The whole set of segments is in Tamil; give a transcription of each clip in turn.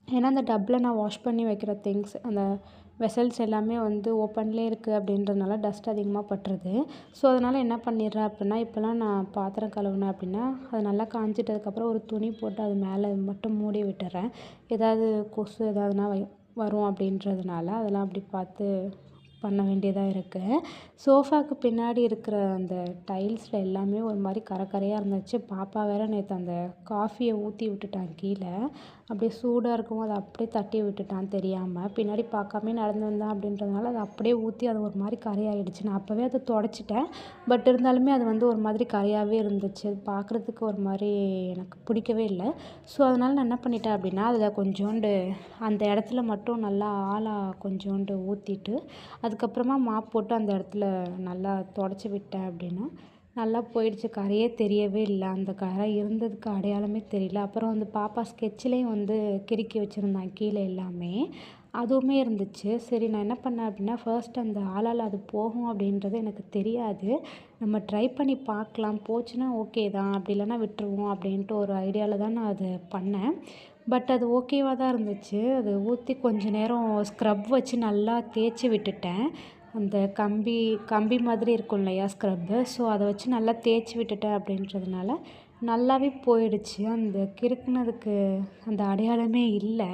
ஏன்னா அந்த டப்பில் நான் வாஷ் பண்ணி வைக்கிற திங்ஸ் அந்த வெசல்ஸ் எல்லாமே வந்து ஓப்பன்லேயே இருக்குது அப்படின்றதுனால டஸ்ட் அதிகமாக பட்டுருது. ஸோ அதனால் என்ன பண்ணிடுறேன் அப்படின்னா, இப்போலாம் நான் பாத்திரம் கழுவுனேன் அப்படின்னா அது நல்லா காஞ்சிட்டதுக்கப்புறம் ஒரு துணி போட்டு அது மேலே மட்டும் மூடி விட்டுறேன். ஏதாவது கொசு ஏதாவதுனா வரும் அப்படின்றதுனால அதெல்லாம் அப்படி பார்த்து பண்ண வேண்டியதாக இருக்குது. சோஃபாவுக்கு பின்னாடி இருக்கிற அந்த டைல்ஸில் எல்லாமே ஒரு மாதிரி கரையாக இருந்துச்சு. பாப்பா வேறு நேற்று அந்த காஃபியை ஊற்றி விட்டுட்டான் கீழே. அப்படியே சூடாக இருக்கவும் அதை அப்படியே தட்டி விட்டுட்டான் தெரியாமல். பின்னாடி பார்க்காமயே நடந்து வந்தான் அப்படின்றதுனால அதை அப்படியே ஊற்றி அது ஒரு மாதிரி கரையாயிடுச்சு. நான் அப்போவே அதை துடைச்சிட்டேன். பட் இருந்தாலுமே அது வந்து ஒரு மாதிரி கரையாகவே இருந்துச்சு. அது பார்க்குறதுக்கு ஒரு மாதிரி எனக்கு பிடிக்கவே இல்லை. ஸோ அதனால் நான் என்ன பண்ணிட்டேன் அப்படின்னா, அதில் கொஞ்சோண்டு அந்த இடத்துல மட்டும் நல்லா கொஞ்சோண்டு ஊற்றிட்டு அதுக்கப்புறமா மாப் போட்டு அந்த இடத்துல நல்லா துடைச்சி விட்டேன் அப்படின்னா நல்லா போயிடுச்சு. கரையே தெரியவே இல்லை. அந்த கரை இருந்ததுக்கு அடையாளமே தெரியல. அப்புறம் வந்து பாப்பா ஸ்கெட்ச்லேயும் வந்து கிறுக்கி வச்சுருந்தான் கீழே எல்லாமே. அதுவுமே இருந்துச்சு. சரி நான் என்ன பண்ணேன் அப்படின்னா, ஃபர்ஸ்ட் அந்த ஆளால் அது போகும் அப்படின்றது எனக்கு தெரியாது. நம்ம ட்ரை பண்ணி பார்க்கலாம். போச்சுன்னா ஓகே தான். அப்படி இல்லைன்னா விட்டுருவோம் அப்படின்ட்டு ஒரு ஐடியாவில் தான் நான் அது பண்ணேன். பட் அது ஓகேவாக தான் இருந்துச்சு. அது ஊற்றி கொஞ்ச நேரம் ஸ்க்ரப் வச்சு நல்லா தேய்ச்சி விட்டுட்டேன். அந்த கம்பி மாதிரி இருக்கும் இல்லையா ஸ்க்ரப்பு. ஸோ அதை வச்சு நல்லா தேய்ச்சி விட்டுட்டேன் அப்படின்றதுனால நல்லாவே போயிடுச்சு. அந்த கிறுக்குனதுக்கு அந்த அடையாளமே இல்லை.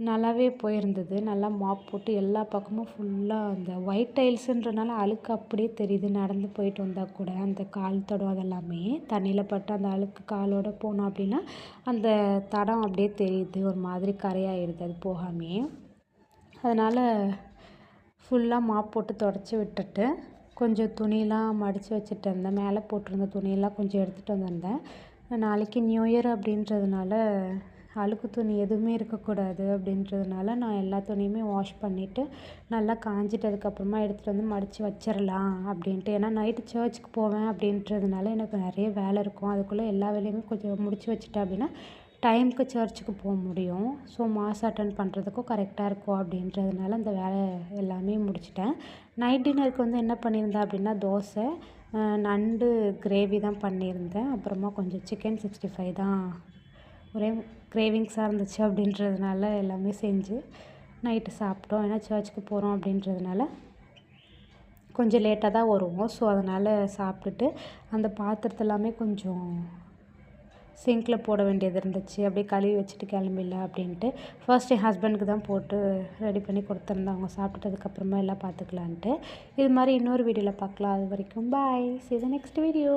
நல்லாவே போயிருந்தது. நல்லா மாப் போட்டு எல்லா பக்கமும் ஃபுல்லாக அந்த ஒயிட் டைல்ஸுன்றனால அழுக்கு அப்படியே தெரியுது. நடந்து போயிட்டு வந்தால் கூட அந்த கால் தடம் அதெல்லாமே தண்ணியில் பட்டு அந்த அழுக்கு காலோடு போனோம் அப்படின்னா அந்த தடம் அப்படியே தெரியுது. ஒரு மாதிரி கரையாயிடுது அது போகாமையே. அதனால் ஃபுல்லாக மாப் போட்டு துடைச்சி விட்டுட்டு கொஞ்சம் துணியெலாம் மடித்து வச்சுட்டு இருந்தேன். மேலே போட்டிருந்த துணியெல்லாம் கொஞ்சம் எடுத்துகிட்டு வந்திருந்தேன். நாளைக்கு நியூ இயர் அப்படின்றதுனால அழுக்கு துணி எதுவுமே இருக்கக்கூடாது அப்படின்றதுனால நான் எல்லா துணியுமே வாஷ் பண்ணிவிட்டு நல்லா காஞ்சிட்டதுக்கப்புறமா எடுத்துகிட்டு வந்து மடித்து வச்சிடலாம் அப்படின்ட்டு. ஏன்னா நைட்டு சர்ச்சுக்கு போவேன் அப்படின்றதுனால எனக்கு நிறைய வேலை இருக்கும். அதுக்குள்ளே எல்லா வேலையுமே கொஞ்சம் முடித்து வச்சுட்டேன் அப்படின்னா டைமுக்கு சர்ச்சுக்கு போக முடியும். ஸோ மாஸ் அட்டெண்ட் பண்ணுறதுக்கும் கரெக்டாக இருக்கும் அப்படின்றதுனால அந்த வேலை எல்லாமே முடிச்சிட்டேன். நைட் டின்னருக்கு வந்து என்ன பண்ணியிருந்தேன் அப்படின்னா தோசை, நண்டு கிரேவி தான் பண்ணியிருந்தேன். அப்புறமா கொஞ்சம் சிக்கன் 65 தான் ஒரே கிரேவிங்ஸாக இருந்துச்சு அப்படின்றதுனால எல்லாமே செஞ்சு நைட்டு சாப்பிட்டோம். ஏன்னா சர்ச்சுக்கு போகிறோம் அப்படின்றதுனால கொஞ்சம் லேட்டாக தான் வருவோம். ஸோ அதனால் சாப்பிட்டுட்டு அந்த பாத்திரத்தை எல்லாமே கொஞ்சம் சிங்கில் போட வேண்டியது இருந்துச்சு. அப்படியே கழுவி வச்சுட்டு கிளம்பிடலாம் அப்படின்ட்டு ஃபர்ஸ்ட் என் ஹஸ்பண்டுக்கு தான் போட்டு ரெடி பண்ணி கொடுத்துருந்தேன். அவங்க சாப்பிட்டதுக்கப்புறமா எல்லாம் பார்த்துக்கலான்ட்டு. இது மாதிரி இன்னொரு வீடியோவில் பார்க்கலாம். அது வரைக்கும் பாய். See you the next video.